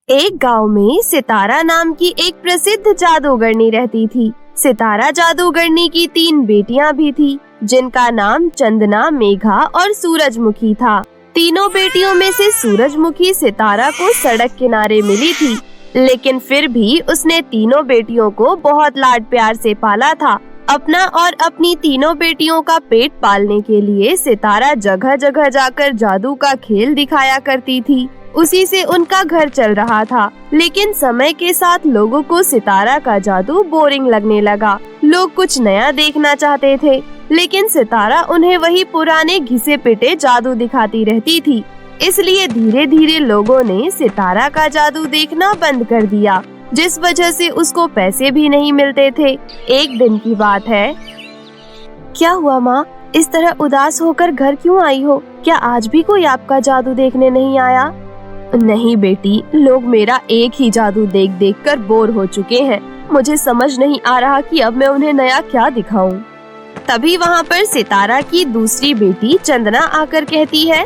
एक गांव में सितारा नाम की एक प्रसिद्ध जादूगरनी रहती थी। सितारा जादूगरनी की 3 बेटियां भी थी, जिनका नाम चंदना, मेघा और सूरजमुखी था। तीनों बेटियों में से सूरजमुखी सितारा को सड़क किनारे मिली थी, लेकिन फिर भी उसने तीनों बेटियों को बहुत लाड प्यार से पाला था। अपना और अपनी तीनों बेटियों का पेट पालने के लिए सितारा जगह जगह जाकर जादू का खेल दिखाया करती थी। उसी से उनका घर चल रहा था। लेकिन समय के साथ लोगों को सितारा का जादू बोरिंग लगने लगा। लोग कुछ नया देखना चाहते थे, लेकिन सितारा उन्हें वही पुराने घिसे पिटे जादू दिखाती रहती थी। इसलिए धीरे धीरे लोगों ने सितारा का जादू देखना बंद कर दिया, जिस वजह से उसको पैसे भी नहीं मिलते थे। एक दिन की बात है। क्या हुआ माँ? इस तरह उदास होकर घर क्यों आई हो? क्या आज भी कोई आपका जादू देखने नहीं आया? नहीं बेटी, लोग मेरा एक ही जादू देख देख कर बोर हो चुके हैं। मुझे समझ नहीं आ रहा कि अब मैं उन्हें नया क्या दिखाऊं। तभी वहाँ पर सितारा की दूसरी बेटी चंदना आकर कहती है,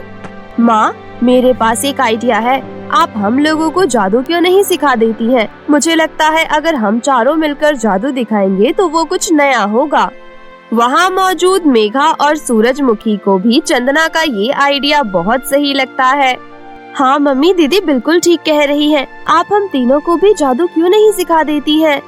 माँ, मेरे पास एक आइडिया है। आप हम लोगों को जादू क्यों नहीं सिखा देती हैं? मुझे लगता है अगर हम चारों मिलकर जादू दिखाएंगे तो वो कुछ नया होगा। वहाँ मौजूद मेघा और सूरजमुखी को भी चंदना का ये आइडिया बहुत सही लगता है। हाँ मम्मी, दीदी बिल्कुल ठीक कह रही हैं। आप हम तीनों को भी जादू क्यों नहीं सिखा देती हैं?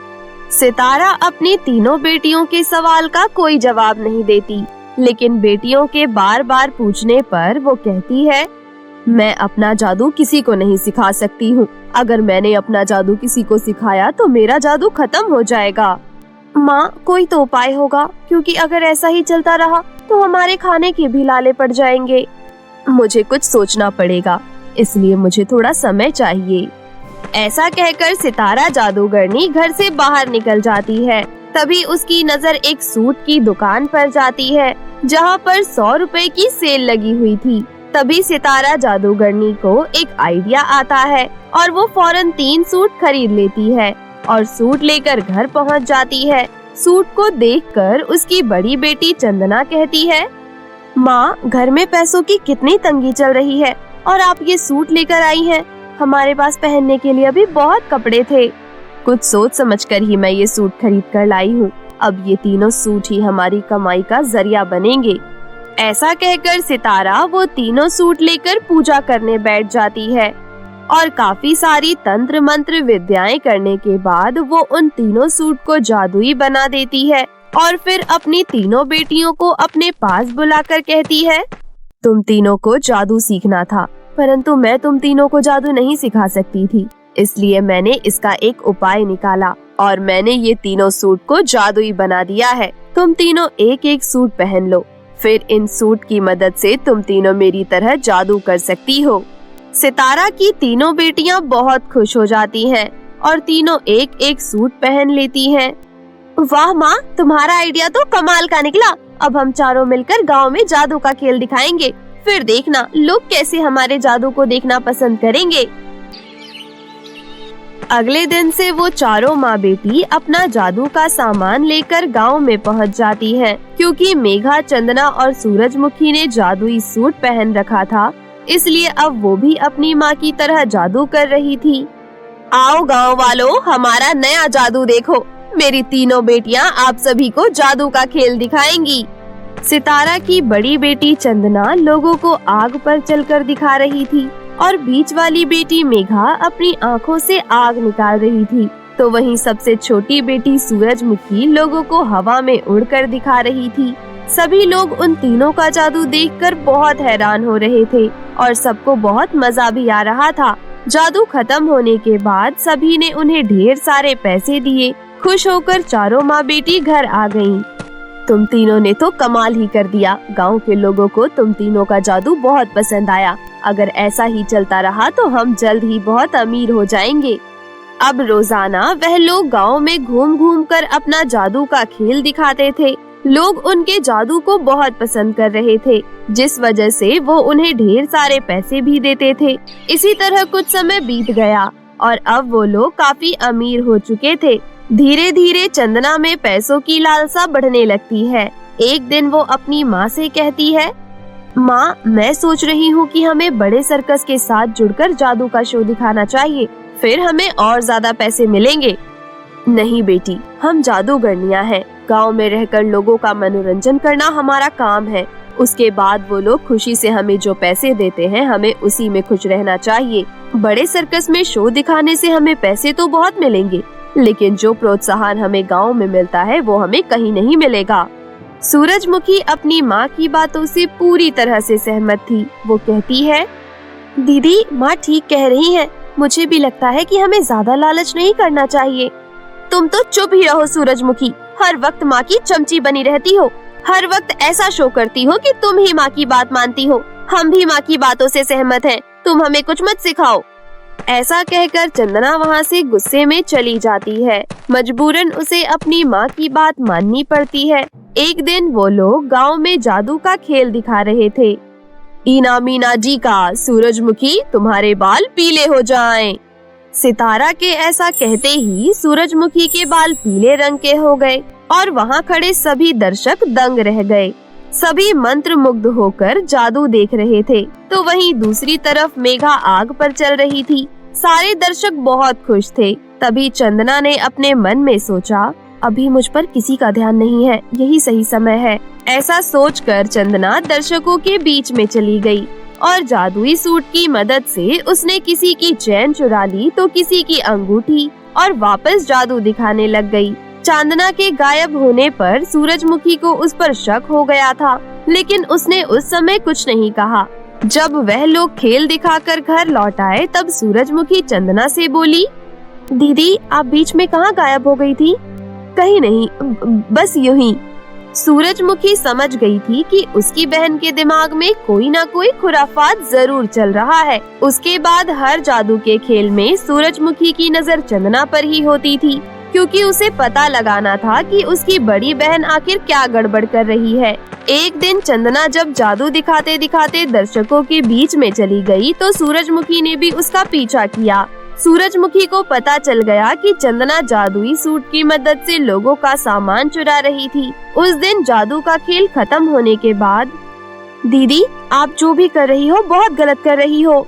सितारा अपनी तीनों बेटियों के सवाल का कोई जवाब नहीं देती, लेकिन बेटियों के बार बार पूछने पर वो कहती है, मैं अपना जादू किसी को नहीं सिखा सकती हूँ। अगर मैंने अपना जादू किसी को सिखाया तो मेरा जादू खत्म हो जाएगा। माँ, कोई तो उपाय होगा, क्योंकि अगर ऐसा ही चलता रहा तो हमारे खाने के भी लाले पड़ जाएंगे। मुझे कुछ सोचना पड़ेगा, इसलिए मुझे थोड़ा समय चाहिए। ऐसा कहकर सितारा जादूगरनी घर से बाहर निकल जाती है। तभी उसकी नजर एक सूट की दुकान पर जाती है, जहाँ पर 100 रुपए की सेल लगी हुई थी। तभी सितारा जादूगरनी को एक आइडिया आता है और वो फौरन 3 सूट खरीद लेती है और सूट लेकर घर पहुँच जाती है। सूट को देखकर उसकी बड़ी बेटी चंदना कहती है, माँ, घर में पैसों की कितनी तंगी चल रही है और आप ये सूट लेकर आई हैं। हमारे पास पहनने के लिए अभी बहुत कपड़े थे। कुछ सोच समझकर ही मैं ये सूट खरीद कर लाई हूँ। अब ये तीनों सूट ही हमारी कमाई का जरिया बनेंगे। ऐसा कहकर सितारा वो तीनों सूट लेकर पूजा करने बैठ जाती है और काफी सारी तंत्र मंत्र विद्याएं करने के बाद वो उन तीनों सूट को जादुई बना देती है और फिर अपनी तीनों बेटियों को अपने पास बुलाकर कहती है, तुम तीनों को जादू सीखना था, परंतु मैं तुम तीनों को जादू नहीं सिखा सकती थी। इसलिए मैंने इसका एक उपाय निकाला और मैंने ये तीनों सूट को जादुई बना दिया है। तुम तीनों एक एक सूट पहन लो, फिर इन सूट की मदद से तुम तीनों मेरी तरह जादू कर सकती हो। सितारा की तीनों बेटियां बहुत खुश हो जाती हैं और तीनों एक एक सूट पहन लेती हैं। वाह माँ, तुम्हारा आइडिया तो कमाल का निकला। अब हम चारों मिलकर गांव में जादू का खेल दिखाएंगे। फिर देखना लोग कैसे हमारे जादू को देखना पसंद करेंगे। अगले दिन से वो चारों माँ बेटी अपना जादू का सामान लेकर गांव में पहुंच जाती हैं, क्योंकि मेघा, चंदना और सूरजमुखी ने जादुई सूट पहन रखा था। इसलिए अब वो भी अपनी माँ की तरह जादू कर रही थी। आओ गांव वालों, हमारा नया जादू देखो। मेरी तीनों बेटियां आप सभी को जादू का खेल दिखाएंगी। सितारा की बड़ी बेटी चंदना लोगों को आग पर चलकर दिखा रही थी और बीच वाली बेटी मेघा अपनी आंखों से आग निकाल रही थी। तो वहीं सबसे छोटी बेटी सूरजमुखी लोगों को हवा में उड़कर दिखा रही थी। सभी लोग उन तीनों का जादू देखकर बहुत हैरान हो रहे थे और सबको बहुत मजा भी आ रहा था। जादू खत्म होने के बाद सभी ने उन्हें ढेर सारे पैसे दिए। खुश होकर चारों माँ बेटी घर आ गईं। तुम तीनों ने तो कमाल ही कर दिया। गांव के लोगों को तुम तीनों का जादू बहुत पसंद आया। अगर ऐसा ही चलता रहा तो हम जल्द ही बहुत अमीर हो जाएंगे। अब रोजाना वह लोग गांव में घूम घूम कर अपना जादू का खेल दिखाते थे। लोग उनके जादू को बहुत पसंद कर रहे थे, जिस वजह से वो उन्हें ढेर सारे पैसे भी देते थे। इसी तरह कुछ समय बीत गया और अब वो लोग काफी अमीर हो चुके थे। धीरे धीरे चंदना में पैसों की लालसा बढ़ने लगती है। एक दिन वो अपनी माँ से कहती है, माँ, मैं सोच रही हूँ कि हमें बड़े सर्कस के साथ जुड़कर जादू का शो दिखाना चाहिए। फिर हमें और ज्यादा पैसे मिलेंगे। नहीं बेटी, हम जादूगरनियां हैं। गांव में रहकर लोगों का मनोरंजन करना हमारा काम है। उसके बाद वो लोग खुशी से हमें जो पैसे देते हैं, हमें उसी में खुश रहना चाहिए। बड़े सर्कस में शो दिखाने से हमें पैसे तो बहुत मिलेंगे, लेकिन जो प्रोत्साहन हमें गांव में मिलता है वो हमें कहीं नहीं मिलेगा। सूरजमुखी अपनी माँ की बातों से पूरी तरह से सहमत थी। वो कहती है, दीदी माँ ठीक कह रही हैं। मुझे भी लगता है कि हमें ज्यादा लालच नहीं करना चाहिए। तुम तो चुप ही रहो सूरजमुखी, हर वक्त माँ की चमची बनी रहती हो। हर वक्त ऐसा शो करती हो कि तुम ही माँ की बात मानती हो। हम भी माँ की बातों से सहमत हैं, तुम हमें कुछ मत सिखाओ। ऐसा कहकर चंदना वहाँ से गुस्से में चली जाती है। मजबूरन उसे अपनी माँ की बात माननी पड़ती है। एक दिन वो लोग गांव में जादू का खेल दिखा रहे थे। ईना मीना जी का, सूरजमुखी तुम्हारे बाल पीले हो जाएं। सितारा के ऐसा कहते ही सूरजमुखी के बाल पीले रंग के हो गए और वहाँ खड़े सभी दर्शक दंग रह गए। सभी मंत्र मुग्ध होकर जादू देख रहे थे, तो वहीं दूसरी तरफ मेघा आग पर चल रही थी। सारे दर्शक बहुत खुश थे। तभी चंदना ने अपने मन में सोचा, अभी मुझ पर किसी का ध्यान नहीं है, यही सही समय है। ऐसा सोचकर चंदना दर्शकों के बीच में चली गई और जादुई सूट की मदद से उसने किसी की चैन चुरा ली तो किसी की अंगूठी और वापस जादू दिखाने लग गई। चांदना के गायब होने पर सूरजमुखी को उस पर शक हो गया था, लेकिन उसने उस समय कुछ नहीं कहा। जब वह लोग खेल दिखाकर घर लौट आए, तब सूरजमुखी चंदना से बोली, दीदी आप बीच में कहाँ गायब हो गई थी? कहीं नहीं, बस यूं ही। सूरजमुखी समझ गई थी कि उसकी बहन के दिमाग में कोई ना कोई खुराफात जरूर चल रहा है। उसके बाद हर जादू के खेल में सूरजमुखी की नजर चंदना पर ही होती थी, क्योंकि उसे पता लगाना था कि उसकी बड़ी बहन आखिर क्या गड़बड़ कर रही है। एक दिन चंदना जब जादू दिखाते दिखाते दर्शकों के बीच में चली गई, तो सूरजमुखी ने भी उसका पीछा किया। सूरजमुखी को पता चल गया कि चंदना जादुई सूट की मदद से लोगों का सामान चुरा रही थी। उस दिन जादू का खेल खत्म होने के बाद, दीदी आप जो भी कर रही हो बहुत गलत कर रही हो।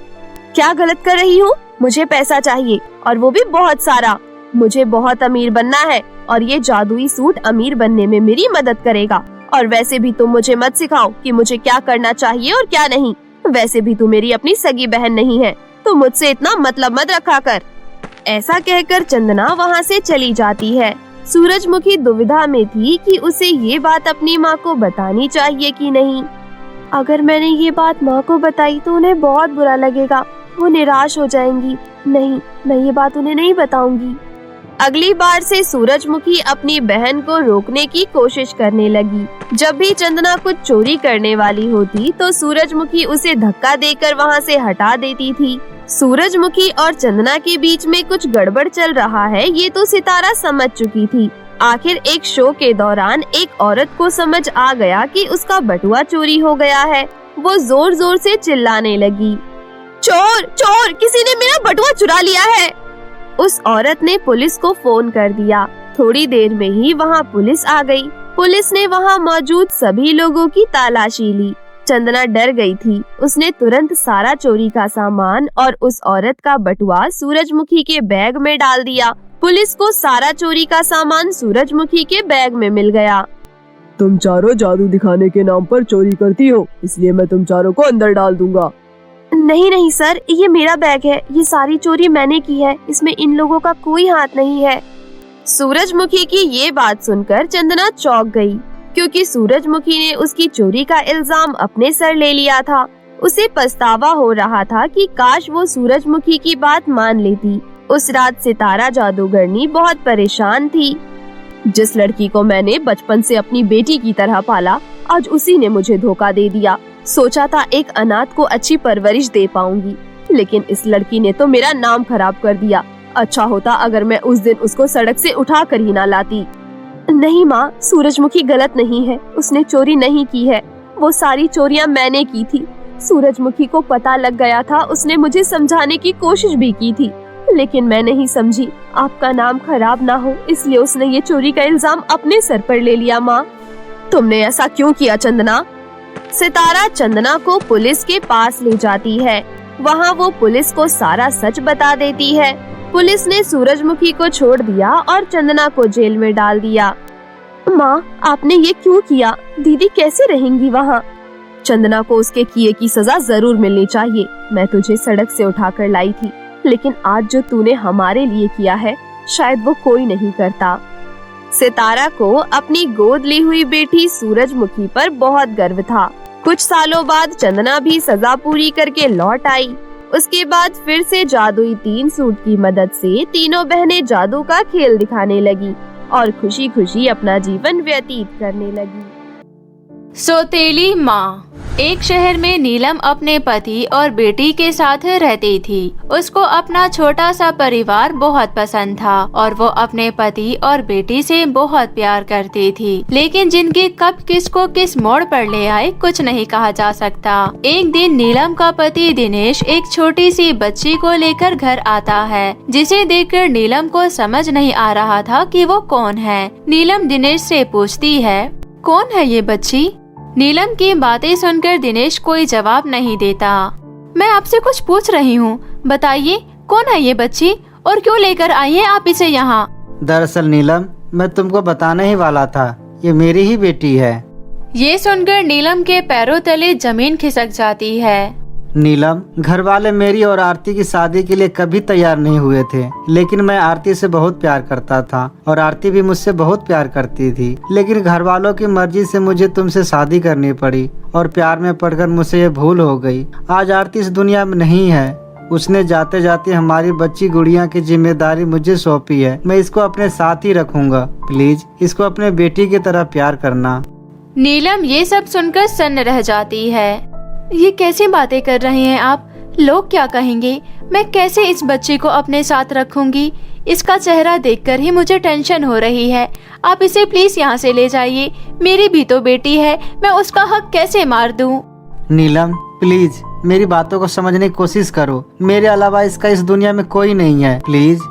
क्या गलत कर रही हूँ? मुझे पैसा चाहिए, और वो भी बहुत सारा। मुझे बहुत अमीर बनना है और ये जादुई सूट अमीर बनने में मेरी मदद करेगा। और वैसे भी तुम मुझे मत सिखाओ कि मुझे क्या करना चाहिए और क्या नहीं। वैसे भी तू मेरी अपनी सगी बहन नहीं है, तो मुझसे इतना मतलब मत रखा कर। ऐसा कहकर चंदना वहाँ से चली जाती है। सूरजमुखी दुविधा में थी कि उसे ये बात अपनी माँ को बतानी चाहिए कि नहीं। अगर मैंने ये बात माँ को बताई तो उन्हें बहुत बुरा लगेगा, वो निराश हो जाएंगी। नहीं, मैं ये बात उन्हें नहीं बताऊंगी। अगली बार से सूरजमुखी अपनी बहन को रोकने की कोशिश करने लगी। जब भी चंदना कुछ चोरी करने वाली होती तो सूरजमुखी उसे धक्का देकर वहाँ से हटा देती थी। सूरजमुखी और चंदना के बीच में कुछ गड़बड़ चल रहा है, ये तो सितारा समझ चुकी थी। आखिर एक शो के दौरान एक औरत को समझ आ गया कि उसका बटुआ चोरी हो गया है। वो जोर जोर से चिल्लाने लगी, चोर चोर, किसी ने मेरा बटुआ चुरा लिया है। उस औरत ने पुलिस को फोन कर दिया। थोड़ी देर में ही वहाँ पुलिस आ गई। पुलिस ने वहाँ मौजूद सभी लोगों की तलाशी ली। चंदना डर गई थी। उसने तुरंत सारा चोरी का सामान और उस औरत का बटुआ सूरजमुखी के बैग में डाल दिया। पुलिस को सारा चोरी का सामान सूरजमुखी के बैग में मिल गया। तुम चारों जादू दिखाने के नाम पर चोरी करती हो, इसलिए मैं तुम चारों को अंदर डाल दूंगा। नहीं नहीं सर, ये मेरा बैग है। ये सारी चोरी मैंने की है, इसमें इन लोगों का कोई हाथ नहीं है। सूरजमुखी की ये बात सुनकर चंदना चौंक गई, क्योंकि सूरजमुखी ने उसकी चोरी का इल्जाम अपने सर ले लिया था। उसे पछतावा हो रहा था कि काश वो सूरजमुखी की बात मान लेती। उस रात सितारा जादूगरनी बहुत परेशान थी। जिस लड़की को मैंने बचपन से अपनी बेटी की तरह पाला, आज उसी ने मुझे धोखा दे दिया। सोचा था एक अनाथ को अच्छी परवरिश दे पाऊंगी, लेकिन इस लड़की ने तो मेरा नाम खराब कर दिया। अच्छा होता अगर मैं उस दिन उसको सड़क से उठा कर ही ना लाती। नहीं माँ, सूरजमुखी गलत नहीं है। उसने चोरी नहीं की है। वो सारी चोरियां मैंने की थी। सूरजमुखी को पता लग गया था। उसने मुझे समझाने की कोशिश भी की थी, लेकिन मैं नहीं समझी। आपका नाम खराब ना हो, इसलिए उसने ये चोरी का इल्जाम अपने सर पर ले लिया। माँ, तुमने ऐसा क्यों किया चंदना? सितारा चंदना को पुलिस के पास ले जाती है। वहाँ वो पुलिस को सारा सच बता देती है। पुलिस ने सूरजमुखी को छोड़ दिया और चंदना को जेल में डाल दिया। माँ, आपने ये क्यों किया? दीदी कैसे रहेंगी वहाँ? चंदना को उसके किए की सजा जरूर मिलनी चाहिए। मैं तुझे सड़क से उठाकर लाई थी, लेकिन आज जो तूने हमारे लिए किया है शायद वो कोई नहीं करता। सितारा को अपनी गोद ली हुई बेटी सूरजमुखी पर बहुत गर्व था। कुछ सालों बाद चंदना भी सजा पूरी करके लौट आई। उसके बाद फिर से जादुई 3 सूट की मदद से तीनों बहनें जादू का खेल दिखाने लगी और खुशी खुशी अपना जीवन व्यतीत करने लगी। सौतेली माँ। एक शहर में नीलम अपने पति और बेटी के साथ रहती थी। उसको अपना छोटा सा परिवार बहुत पसंद था और वो अपने पति और बेटी से बहुत प्यार करती थी। लेकिन जिंदगी कब किसको किस मोड़ पर ले आए कुछ नहीं कहा जा सकता। एक दिन नीलम का पति दिनेश एक छोटी सी बच्ची को लेकर घर आता है, जिसे देखकर नीलम को समझ नहीं आ रहा था कि वो कौन है। नीलम दिनेश से पूछती है, कौन है ये बच्ची? नीलम की बातें सुनकर दिनेश कोई जवाब नहीं देता। मैं आपसे कुछ पूछ रही हूँ, बताइए कौन है ये बच्ची और क्यों लेकर आई है आप इसे यहाँ? दरअसल नीलम, मैं तुमको बताने ही वाला था, ये मेरी ही बेटी है। ये सुनकर नीलम के पैरों तले जमीन खिसक जाती है। नीलम, घर वाले मेरी और आरती की शादी के लिए कभी तैयार नहीं हुए थे, लेकिन मैं आरती से बहुत प्यार करता था और आरती भी मुझसे बहुत प्यार करती थी। लेकिन घर वालों की मर्जी से मुझे तुमसे शादी करनी पड़ी और प्यार में पड़कर मुझसे ये भूल हो गई। आज आरती इस दुनिया में नहीं है। उसने जाते जाते हमारी बच्ची गुड़िया की जिम्मेदारी मुझे सौंपी है। मैं इसको अपने साथ ही रखूंगा। प्लीज इसको अपने बेटी की तरह प्यार करना। नीलम ये सब सुनकर सन्न रह जाती है। ये कैसी बातें कर रहे हैं आप? लोग क्या कहेंगे? मैं कैसे इस बच्ची को अपने साथ रखूंगी? इसका चेहरा देखकर ही मुझे टेंशन हो रही है। आप इसे प्लीज यहाँ से ले जाइए। मेरी भी तो बेटी है, मैं उसका हक कैसे मार दूं? नीलम प्लीज मेरी बातों को समझने की कोशिश करो। मेरे अलावा इसका इस दुनिया में कोई नहीं है, प्लीज।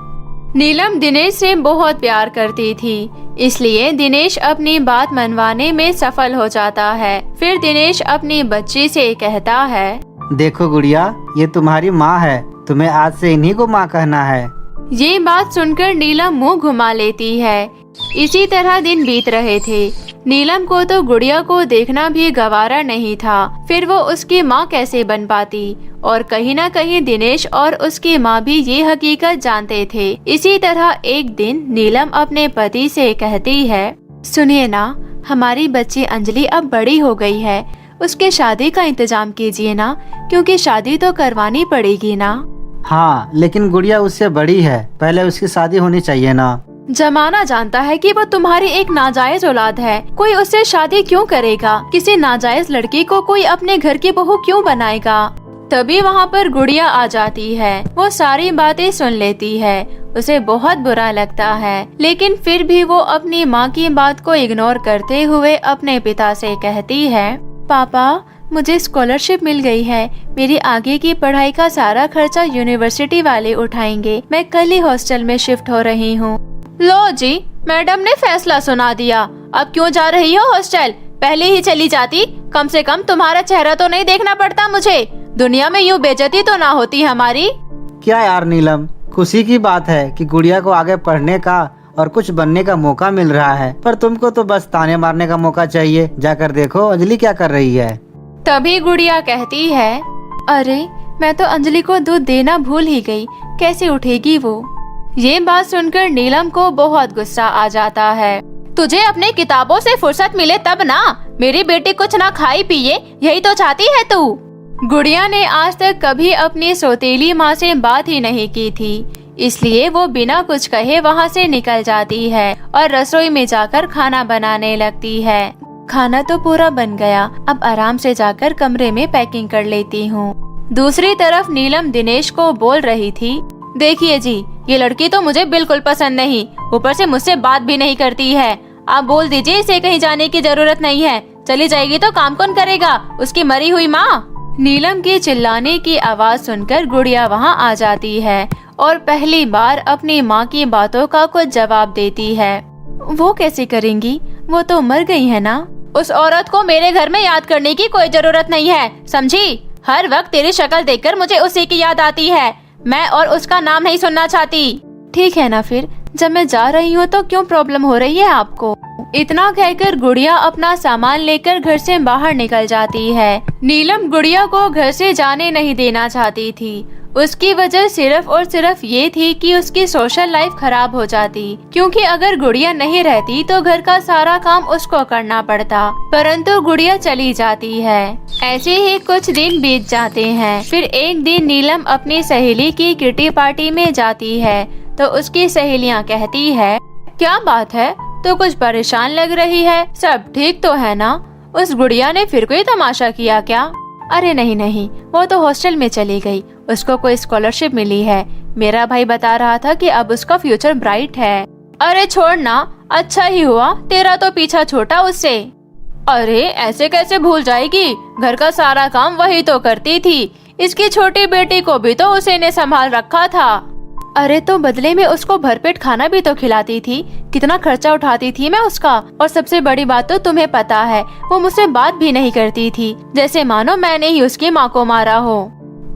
नीलम दिनेश से बहुत प्यार करती थी, इसलिए दिनेश अपनी बात मनवाने में सफल हो जाता है। फिर दिनेश अपनी बच्ची से कहता है, देखो गुड़िया, ये तुम्हारी माँ है, तुम्हें आज से इन्हीं को माँ कहना है। ये बात सुनकर नीलम मुंह घुमा लेती है। इसी तरह दिन बीत रहे थे। नीलम को तो गुड़िया को देखना भी गवारा नहीं था, फिर वो उसकी माँ कैसे बन पाती? और कहीं न कहीं दिनेश और उसकी माँ भी ये हकीकत जानते थे। इसी तरह एक दिन नीलम अपने पति से कहती है, सुनिए ना, हमारी बच्ची अंजलि अब बड़ी हो गई है, उसके शादी का इंतजाम कीजिए ना, क्योंकि शादी तो करवानी पड़ेगी ना। हाँ, लेकिन गुड़िया उससे बड़ी है, पहले उसकी शादी होनी चाहिए ना। जमाना जानता है कि वो तुम्हारी एक नाजायज औलाद है, कोई उससे शादी क्यों करेगा? किसी नाजायज लड़की को कोई अपने घर की बहू क्यों बनाएगा? तभी वहाँ पर गुड़िया आ जाती है। वो सारी बातें सुन लेती है। उसे बहुत बुरा लगता है, लेकिन फिर भी वो अपनी माँ की बात को इग्नोर करते हुए अपने पिता से कहती है, पापा मुझे स्कॉलरशिप मिल गई है, मेरी आगे की पढ़ाई का सारा खर्चा यूनिवर्सिटी वाले उठाएंगे, मैं कल ही हॉस्टल में शिफ्ट हो रही हूँ। लो जी, मैडम ने फैसला सुना दिया, अब क्यों जा रही हो हॉस्टल? पहले ही चली जाती, कम से कम तुम्हारा चेहरा तो नहीं देखना पड़ता मुझे। दुनिया में यूँ बेइज्जती तो ना होती हमारी। क्या यार नीलम, खुशी की बात है कि गुड़िया को आगे पढ़ने का और कुछ बनने का मौका मिल रहा है, पर तुमको तो बस ताने मारने का मौका चाहिए। जाकर देखो अंजलि क्या कर रही है। तभी गुड़िया कहती है, अरे मैं तो अंजलि को दूध देना भूल ही गई, कैसे उठेगी वो? ये बात सुनकर नीलम को बहुत गुस्सा आ जाता है। तुझे अपने किताबों से फुर्सत मिले तब ना, मेरी बेटी कुछ ना खाई पिए, यही तो चाहती है तू। गुड़िया ने आज तक कभी अपनी सौतेली माँ से बात ही नहीं की थी, इसलिए वो बिना कुछ कहे वहाँ से निकल जाती है और रसोई में जाकर खाना बनाने लगती है। खाना तो पूरा बन गया, अब आराम से जाकर कमरे में पैकिंग कर लेती हूँ। दूसरी तरफ नीलम दिनेश को बोल रही थी, देखिए जी, ये लड़की तो मुझे बिल्कुल पसंद नहीं, ऊपर से मुझसे बात भी नहीं करती है। आप बोल दीजिए इसे कहीं जाने की जरूरत नहीं है, चली जाएगी तो काम कौन करेगा? उसकी मरी हुई माँ। नीलम के चिल्लाने की आवाज सुनकर गुड़िया वहाँ आ जाती है और पहली बार अपनी माँ की बातों का कुछ जवाब देती है। वो कैसे करेंगी, वो तो मर गई है ना। उस औरत को मेरे घर में याद करने की कोई जरूरत नहीं है, समझी? हर वक्त तेरी शक्ल देखकर मुझे उसी की याद आती है। मैं और उसका नाम नहीं सुनना चाहती। ठीक है ना फिर, जब मैं जा रही हूँ तो क्यों प्रॉब्लम हो रही है आपको? इतना कहकर गुड़िया अपना सामान लेकर घर से बाहर निकल जाती है। नीलम गुड़िया को घर से जाने नहीं देना चाहती थी। उसकी वजह सिर्फ और सिर्फ ये थी कि उसकी सोशल लाइफ खराब हो जाती, क्योंकि अगर गुड़िया नहीं रहती तो घर का सारा काम उसको करना पड़ता। परंतु गुड़िया चली जाती है। ऐसे ही कुछ दिन बीत जाते हैं। फिर एक दिन नीलम अपनी सहेली की किटी पार्टी में जाती है तो उसकी सहेलियाँ कहती है, क्या बात है, तो कुछ परेशान लग रही है, सब ठीक तो है ना? उस गुड़िया ने फिर कोई तमाशा किया क्या? अरे नहीं नहीं, वो तो हॉस्टल में चली गई, उसको कोई स्कॉलरशिप मिली है। मेरा भाई बता रहा था कि अब उसका फ्यूचर ब्राइट है। अरे छोड़ ना, अच्छा ही हुआ, तेरा तो पीछा छोटा उससे। अरे ऐसे कैसे भूल जाएगी, घर का सारा काम वही तो करती थी। इसकी छोटी बेटी को भी तो उसी ने संभाल रखा था। अरे तो बदले में उसको भरपेट खाना भी तो खिलाती थी, कितना खर्चा उठाती थी मैं उसका। और सबसे बड़ी बात तो तुम्हें पता है, वो मुझसे बात भी नहीं करती थी, जैसे मानो मैंने ही उसकी माँ को मारा हो।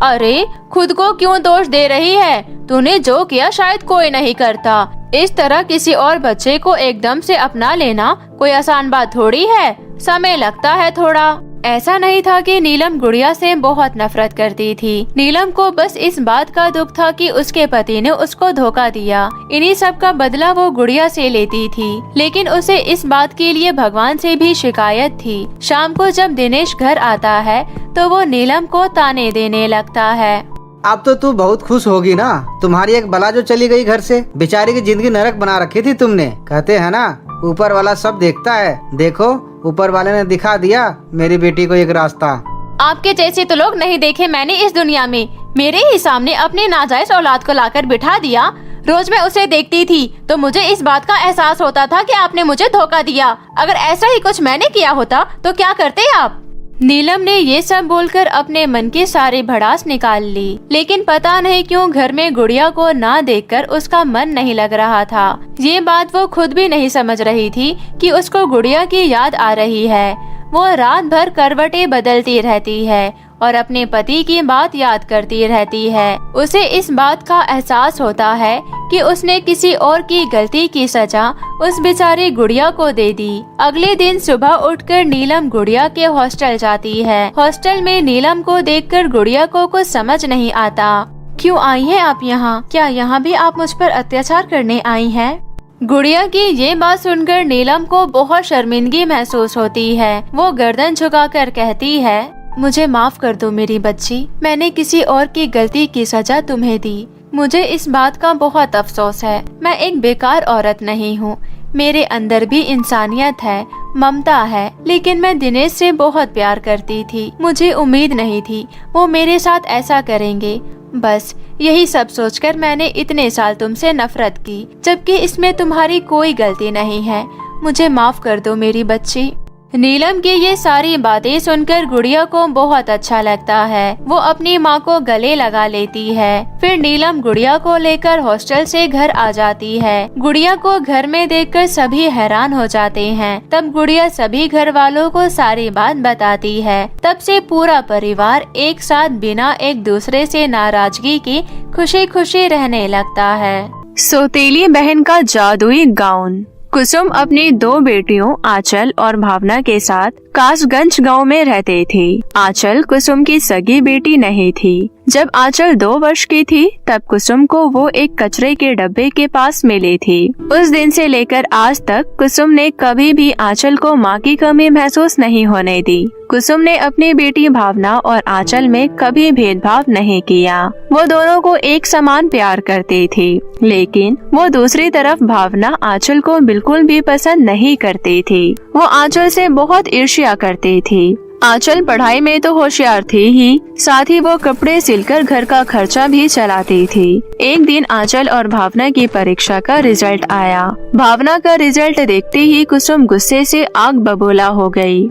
अरे खुद को क्यों दोष दे रही है? तूने जो किया शायद कोई नहीं करता। इस तरह किसी और बच्चे को एकदम से अपना लेना कोई आसान बात थोड़ी है, समय लगता है थोड़ा। ऐसा नहीं था कि नीलम गुड़िया से बहुत नफरत करती थी। नीलम को बस इस बात का दुख था कि उसके पति ने उसको धोखा दिया। इन्हीं सब का बदला वो गुड़िया से लेती थी, लेकिन उसे इस बात के लिए भगवान से भी शिकायत थी। शाम को जब दिनेश घर आता है तो वो नीलम को ताने देने लगता है। अब तो तू बहुत खुश होगी ना, तुम्हारी एक बला जो चली गई घर से। बेचारी की जिंदगी नरक बना रखी थी तुमने। कहते हैं ना, ऊपर वाला सब देखता है। देखो, ऊपर वाले ने दिखा दिया मेरी बेटी को एक रास्ता। आपके जैसे तो लोग नहीं देखे मैंने इस दुनिया में। मेरे ही सामने अपने नाजायज औलाद को लाकर बिठा दिया। रोज मैं उसे देखती थी तो मुझे इस बात का एहसास होता था कि आपने मुझे धोखा दिया। अगर ऐसा ही कुछ मैंने किया होता तो क्या करते आप? नीलम ने ये सब बोलकर अपने मन की सारी भड़ास निकाल ली, लेकिन पता नहीं क्यों घर में गुड़िया को ना देखकर उसका मन नहीं लग रहा था। ये बात वो खुद भी नहीं समझ रही थी कि उसको गुड़िया की याद आ रही है। वो रात भर करवटें बदलती रहती है और अपने पति की बात याद करती रहती है। उसे इस बात का एहसास होता है कि उसने किसी और की गलती की सजा उस बेचारी गुड़िया को दे दी। अगले दिन सुबह उठकर नीलम गुड़िया के हॉस्टल जाती है। हॉस्टल में नीलम को देखकर गुड़िया को कुछ समझ नहीं आता। क्यों आई हैं आप यहाँ? क्या यहाँ भी आप मुझ पर अत्याचार करने आई हैं? गुड़िया की ये बात सुनकर नीलम को बहुत शर्मिंदगी महसूस होती है। वो गर्दन झुकाकर कहती है, मुझे माफ कर दो मेरी बच्ची, मैंने किसी और की गलती की सजा तुम्हें दी। मुझे इस बात का बहुत अफसोस है। मैं एक बेकार औरत नहीं हूँ, मेरे अंदर भी इंसानियत है, ममता है। लेकिन मैं दिनेश से बहुत प्यार करती थी। मुझे उम्मीद नहीं थी वो मेरे साथ ऐसा करेंगे। बस यही सब सोचकर मैंने इतने साल तुमसे नफरत की, जबकि इसमें तुम्हारी कोई गलती नहीं है। मुझे माफ कर दो मेरी बच्ची। नीलम की ये सारी बातें सुनकर गुड़िया को बहुत अच्छा लगता है। वो अपनी माँ को गले लगा लेती है। फिर नीलम गुड़िया को लेकर हॉस्टल से घर आ जाती है। गुड़िया को घर में देखकर सभी हैरान हो जाते हैं। तब गुड़िया सभी घर वालों को सारी बात बताती है। तब से पूरा परिवार एक साथ बिना एक दूसरे से नाराजगी के खुशी खुशी रहने लगता है। सौतेली बहन का जादुई गाउन। कुसुम अपनी 2 बेटियों आंचल और भावना के साथ कासगंज गांव में रहते थे। आंचल कुसुम की सगी बेटी नहीं थी। जब आंचल 2 वर्ष की थी तब कुसुम को वो एक कचरे के डब्बे के पास मिली थी। उस दिन से लेकर आज तक कुसुम ने कभी भी आंचल को माँ की कमी महसूस नहीं होने दी। कुसुम ने अपनी बेटी भावना और आंचल में कभी भेदभाव नहीं किया। वो दोनों को एक समान प्यार करती थी, लेकिन वो दूसरी तरफ भावना आंचल को बिल्कुल भी पसंद नहीं करती थी। वो आंचल से बहुत ईर्ष्या करती थी। आंचल पढ़ाई में तो होशियार थी ही, साथ ही वो कपड़े सिलकर घर का खर्चा भी चलाती थी। एक दिन आंचल और भावना की परीक्षा का रिजल्ट आया। भावना का रिजल्ट देखते ही कुसुम गुस्से से आग बबूला हो गई।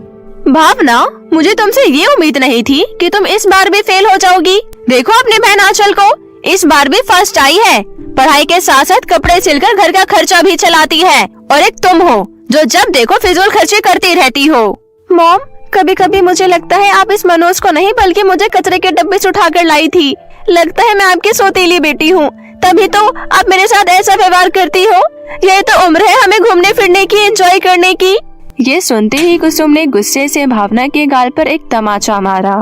भावना, मुझे तुमसे ये उम्मीद नहीं थी कि तुम इस बार भी फेल हो जाओगी। देखो अपनी बहन आंचल को, इस बार भी फर्स्ट आई है। पढ़ाई के साथ साथ कपड़े सिलकर घर का खर्चा भी चलाती है। और एक तुम हो जो जब देखो फिजूल खर्चे करती रहती हो। मॉम, कभी कभी मुझे लगता है आप इस मनोज को नहीं बल्कि मुझे कचरे के डब्बे से उठाकर लाई थी। लगता है मैं आपकी सौतेली बेटी हूँ, तभी तो आप मेरे साथ ऐसा व्यवहार करती हो। यही तो उम्र है हमें घूमने फिरने की, एंजॉय करने की। ये सुनते ही कुसुम ने गुस्से से भावना के गाल पर एक तमाचा मारा।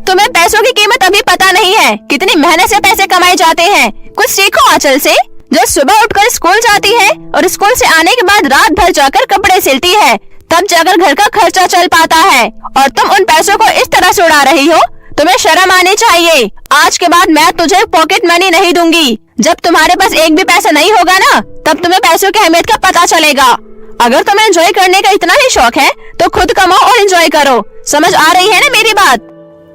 तुम्हें पैसों की कीमत अभी पता नहीं है, कितनी मेहनत से पैसे कमाए जाते हैं। कुछ सीखो आंचल से, जो सुबह उठकर स्कूल जाती है और स्कूल से आने के बाद रात भर जाकर कपड़े सिलती है, तब जाकर घर का खर्चा चल पाता है। और तुम उन पैसों को इस तरह से उड़ा रही हो, तुम्हें शर्म आनी चाहिए। आज के बाद मैं तुझे पॉकेट मनी नहीं दूंगी। जब तुम्हारे पास एक भी पैसा नहीं होगा ना, तब तुम्हें पैसों की अहमियत का पता चलेगा। अगर तुम्हें एंजॉय करने का इतना ही शौक है तो खुद कमाओ और एंजॉय करो। समझ आ रही है ना मेरी बात?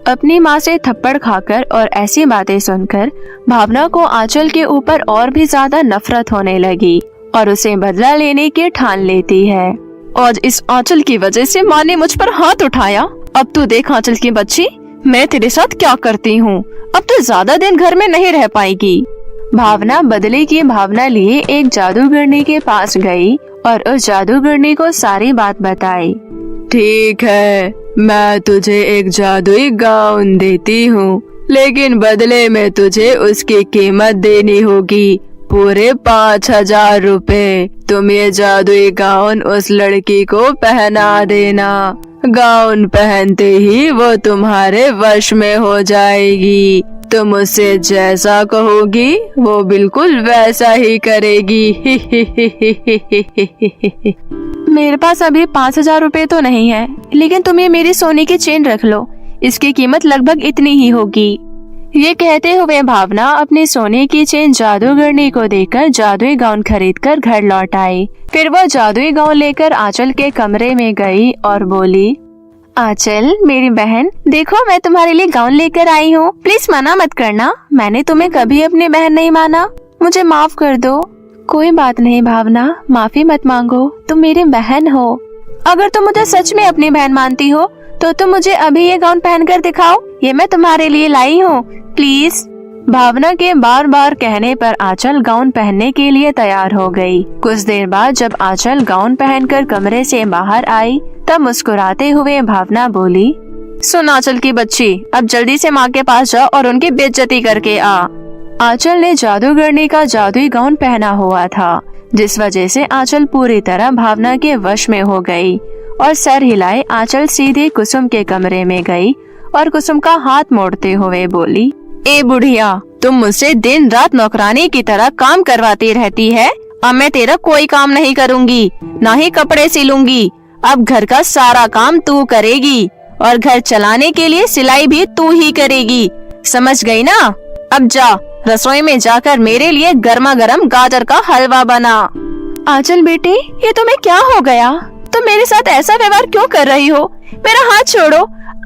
अपनी माँ से थप्पड़ खाकर और ऐसी बातें सुनकर भावना को आंचल के ऊपर और भी ज्यादा नफरत होने लगी और उसे बदला लेने की ठान लेती है। आज इस आंचल की वजह से माँ ने मुझ पर हाथ उठाया। अब तू देख आंचल की बच्ची, मैं तेरे साथ क्या करती हूँ। अब तू ज्यादा दिन घर में नहीं रह पाएगी। भावना बदले की भावना लिए एक जादूगरनी के पास गई और उस जादूगरनी को सारी बात बताई। ठीक है, मैं तुझे एक जादुई गाउन देती हूँ, लेकिन बदले में तुझे उसकी कीमत देनी होगी, पूरे 5,000 रुपए। तुम ये जादुई गाउन उस लड़की को पहना देना। गाउन पहनते ही वो तुम्हारे वश में हो जाएगी। तुम उससे जैसा कहोगी वो बिल्कुल वैसा ही करेगी। मेरे पास अभी 5,000 रुपए तो नहीं है, लेकिन तुम ये मेरी सोने की चेन रख लो, इसकी कीमत लगभग इतनी ही होगी। ये कहते हुए भावना अपने सोने की चेन जादूगरनी को देकर जादुई गाउन खरीदकर घर लौट आई। फिर वो जादुई गाउन लेकर आंचल के कमरे में गई और बोली, आंचल मेरी बहन, देखो मैं तुम्हारे लिए गाउन लेकर आई हूँ। प्लीज मना मत करना, मैंने तुम्हें कभी अपनी बहन नहीं माना, मुझे माफ कर दो। कोई बात नहीं भावना, माफी मत मांगो, तुम मेरी बहन हो। अगर तुम मुझे सच में अपनी बहन मानती हो तो तुम मुझे अभी ये गाउन पहनकर दिखाओ, ये मैं तुम्हारे लिए लाई हूँ, प्लीज। भावना के बार बार कहने पर आंचल गाउन पहनने के लिए तैयार हो गई। कुछ देर बाद जब आंचल गाउन पहनकर कमरे से बाहर आई, तब मुस्कुराते हुए भावना बोली, सुन आंचल की बच्ची, अब जल्दी से माँ के पास जाओ और उनकी बेइज्जती करके आ। आंचल ने जादूगरनी का जादुई गाउन पहना हुआ था, जिस वजह से आंचल पूरी तरह भावना के वश में हो गई और सर हिलाए आंचल सीधे कुसुम के कमरे में गई और कुसुम का हाथ मोड़ते हुए बोली, ए बुढ़िया, तुम मुझसे दिन रात नौकरानी की तरह काम करवाती रहती है। अब मैं तेरा कोई काम नहीं करूँगी, ना ही कपड़े सिलूंगी। अब घर का सारा काम तू करेगी और घर चलाने के लिए सिलाई भी तू ही करेगी, समझ गई ना? अब जा रसोई में जाकर मेरे लिए गर्मा गर्म गाजर का हलवा बना। आंचल बेटी, ये तुम्हें क्या हो गया? तुम मेरे साथ ऐसा व्यवहार क्यों कर रही हो? मेरा हाथ छोड़ो।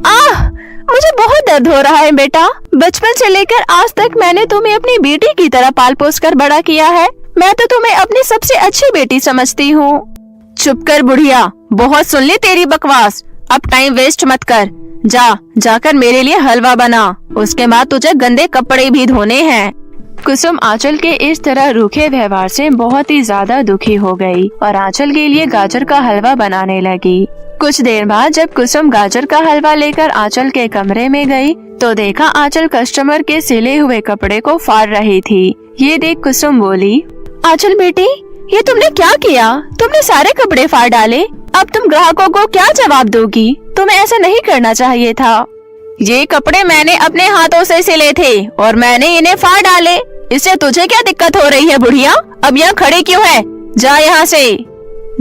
आह, मुझे बहुत दर्द हो रहा है बेटा। बचपन से लेकर आज तक मैंने तुम्हें अपनी बेटी की तरह पाल पोस कर बड़ा किया है। मैं तो तुम्हें अपनी सबसे अच्छी बेटी समझती हूँ। चुप कर बुढ़िया, बहुत सुन ली तेरी बकवास। अब टाइम वेस्ट मत कर, जाकर मेरे लिए हलवा बना, उसके बाद तुझे गंदे कपड़े भी धोने हैं। कुसुम आंचल के इस तरह रूखे व्यवहार से बहुत ही ज्यादा दुखी हो गई और आंचल के लिए गाजर का हलवा बनाने लगी। कुछ देर बाद जब कुसुम गाजर का हलवा लेकर आंचल के कमरे में गई, तो देखा आंचल कस्टमर के सिले हुए कपड़े को फाड़ रही थी। ये देख कुसुम बोली, आंचल बेटी, ये तुमने क्या किया? तुमने सारे कपड़े फाड़ डाले। अब तुम ग्राहकों को क्या जवाब दोगी? तुम्हें ऐसा नहीं करना चाहिए था। ये कपड़े मैंने अपने हाथों से सिले थे और मैंने इन्हें फाड़ डाले। इससे तुझे क्या दिक्कत हो रही है बुढ़िया? अब यहाँ खड़ी क्यों है? जा यहाँ से।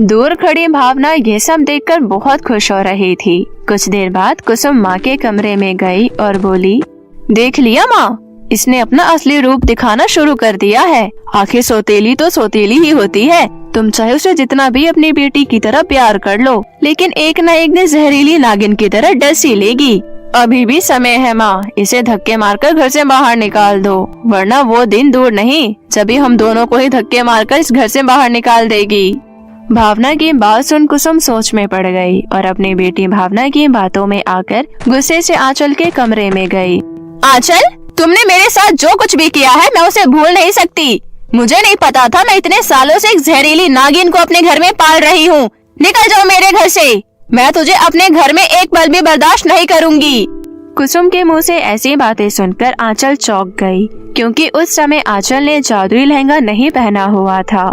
दूर खड़ी भावना ये सब देखकर बहुत खुश हो रही थी। कुछ देर बाद कुसुम माँ के कमरे में गई और बोली, देख लिया माँ, इसने अपना असली रूप दिखाना शुरू कर दिया है। आखिर सौतेली तो सौतेली ही होती है। तुम चाहे उसे जितना भी अपनी बेटी की तरह प्यार कर लो, लेकिन एक न एक दिन जहरीली नागिन की तरह डस ही लेगी। अभी भी समय है माँ, इसे धक्के मारकर घर से बाहर निकाल दो, वरना वो दिन दूर नहीं जब भी हम दोनों को ही धक्के मारकर इस घर से बाहर निकाल देगी। भावना की बात सुन कुसुम सोच में पड़ गई और अपनी बेटी भावना की बातों में आकर गुस्से से आंचल के कमरे में गई। आंचल, तुमने मेरे साथ जो कुछ भी किया है मैं उसे भूल नहीं सकती। मुझे नहीं पता था मैं इतने सालों से एक जहरीली नागिन को अपने घर में पाल रही हूँ। निकल जाओ मेरे घर से। मैं तुझे अपने घर में एक पल भी बर्दाश्त नहीं करूँगी। कुसुम के मुंह से ऐसी बातें सुनकर आंचल चौंक गई, क्योंकि उस समय आंचल ने जादुई लहंगा नहीं पहना हुआ था।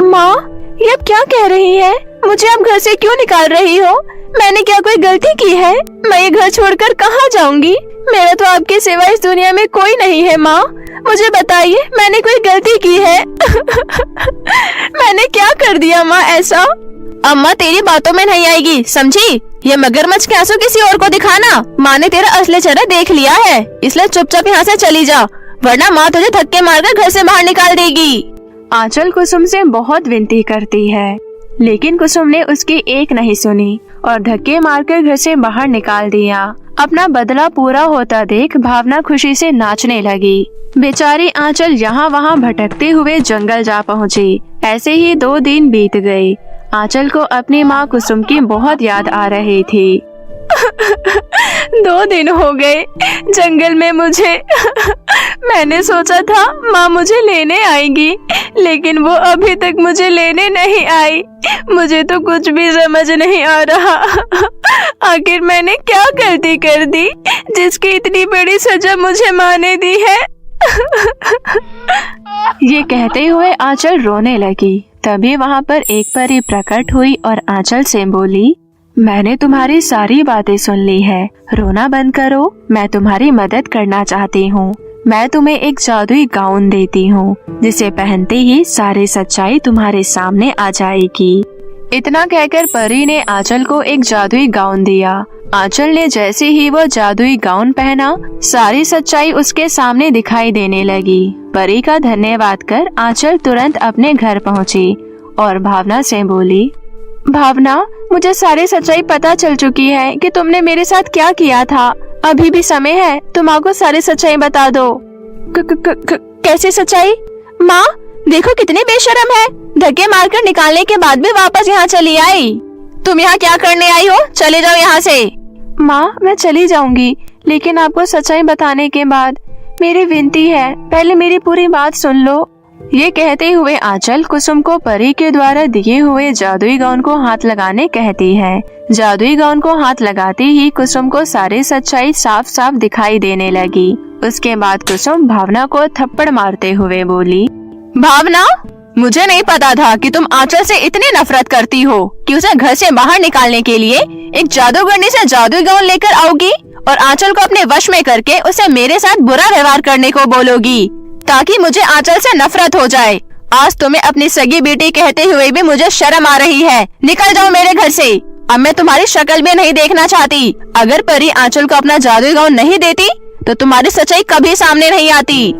माँ, ये अब क्या कह रही है? मुझे अब घर से क्यों निकाल रही हो? मैंने क्या कोई गलती की है? मैं ये घर छोड़कर कहाँ जाऊंगी? मेरा तो आपके सिवा इस दुनिया में कोई नहीं है। माँ, मुझे बताइए, मैंने कोई गलती की है? मैंने क्या कर दिया माँ ऐसा? अम्मा तेरी बातों में नहीं आएगी, समझी? ये मगरमच्छ के आंसू किसी और को दिखाना। माँ ने तेरा असली चेहरा देख लिया है, इसलिए चुपचाप यहाँ से चली जा, वरना माँ तुझे धक्के मारकर घर से बाहर निकाल देगी। आंचल कुसुम से बहुत विनती करती है, लेकिन कुसुम ने उसकी एक नहीं सुनी और धक्के मारकर घर से बाहर निकाल दिया। अपना बदला पूरा होता देख भावना खुशी से नाचने लगी। बेचारी आंचल यहाँ वहाँ भटकते हुए जंगल जा पहुँची। ऐसे ही 2 दिन बीत गए। आंचल को अपनी माँ कुसुम की बहुत याद आ रही थी। 2 दिन हो गए जंगल में मुझे। मैंने सोचा था माँ मुझे लेने आएगी, लेकिन वो अभी तक मुझे लेने नहीं आई। मुझे तो कुछ भी समझ नहीं आ रहा। आखिर मैंने क्या गलती कर दी जिसकी इतनी बड़ी सजा मुझे माँ ने दी है? ये कहते हुए आंचल रोने लगी। तभी वहाँ पर एक परी प्रकट हुई और आंचल से बोली, मैंने तुम्हारी सारी बातें सुन ली है, रोना बंद करो, मैं तुम्हारी मदद करना चाहती हूँ। मैं तुम्हें एक जादुई गाउन देती हूँ, जिसे पहनते ही सारी सच्चाई तुम्हारे सामने आ जाएगी। इतना कहकर परी ने आंचल को एक जादुई गाउन दिया। आंचल ने जैसे ही वो जादुई गाउन पहना, सारी सच्चाई उसके सामने दिखाई देने लगी। परी का धन्यवाद कर आंचल तुरंत अपने घर पहुँची और भावना से बोली, भावना, मुझे सारी सच्चाई पता चल चुकी है कि तुमने मेरे साथ क्या किया था। अभी भी समय है, तुम माँ को सारी सच्चाई बता दो। कैसी सच्चाई? माँ, देखो कितनी बेशर्म है, धक्के मारकर निकालने के बाद भी वापस यहाँ चली आई। तुम यहाँ क्या करने आई हो? चले जाओ यहाँ से। माँ, मैं चली जाऊंगी, लेकिन आपको सच्चाई बताने के बाद मेरी विनती है, पहले मेरी पूरी बात सुन लो। ये कहते हुए आंचल कुसुम को परी के द्वारा दिए हुए जादुई गाउन को हाथ लगाने कहती है। जादुई गाउन को हाथ लगाते ही कुसुम को सारी सच्चाई साफ साफ दिखाई देने लगी। उसके बाद कुसुम भावना को थप्पड़ मारते हुए बोली, भावना, मुझे नहीं पता था कि तुम आंचल से इतनी नफरत करती हो कि उसे घर से बाहर निकालने के लिए एक जादूगरनी से जादुई गाउन लेकर आओगी और आंचल को अपने वश में करके उसे मेरे साथ बुरा व्यवहार करने को बोलोगी, ताकि मुझे आंचल से नफरत हो जाए। आज तुम्हें अपनी सगी बेटी कहते हुए भी मुझे शर्म आ रही है। निकल जाओ मेरे घर से, अब मैं तुम्हारी शक्ल भी नहीं देखना चाहती। अगर परी आंचल को अपना जादुई गाउन नहीं देती तो तुम्हारी सच्चाई कभी सामने नहीं आती।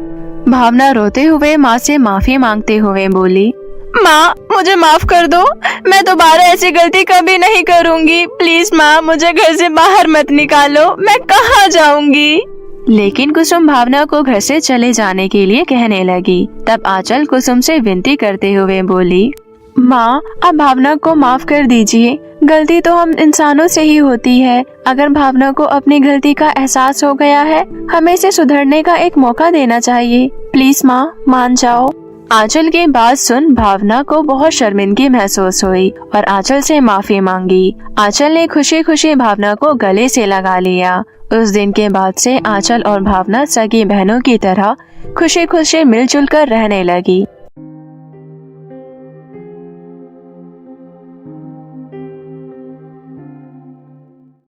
भावना रोते हुए माँ से माफी मांगते हुए बोली, माँ, मुझे माफ कर दो, मैं दोबारा ऐसी गलती कभी नहीं करूँगी। प्लीज माँ, मुझे घर से बाहर मत निकालो, मैं कहाँ जाऊँगी? लेकिन कुसुम भावना को घर से चले जाने के लिए कहने लगी। तब आंचल कुसुम से विनती करते हुए बोली, माँ, आप भावना को माफ कर दीजिए। गलती तो हम इंसानों से ही होती है। अगर भावना को अपनी गलती का एहसास हो गया है, हमें इसे सुधरने का एक मौका देना चाहिए। प्लीज माँ, मान जाओ। आंचल की बात सुन भावना को बहुत शर्मिंदगी महसूस हुई और आंचल से माफी मांगी। आंचल ने खुशी खुशी भावना को गले से लगा लिया। उस दिन के बाद से आंचल और भावना सगी बहनों की तरह खुशी खुशी मिलजुल कर रहने लगी।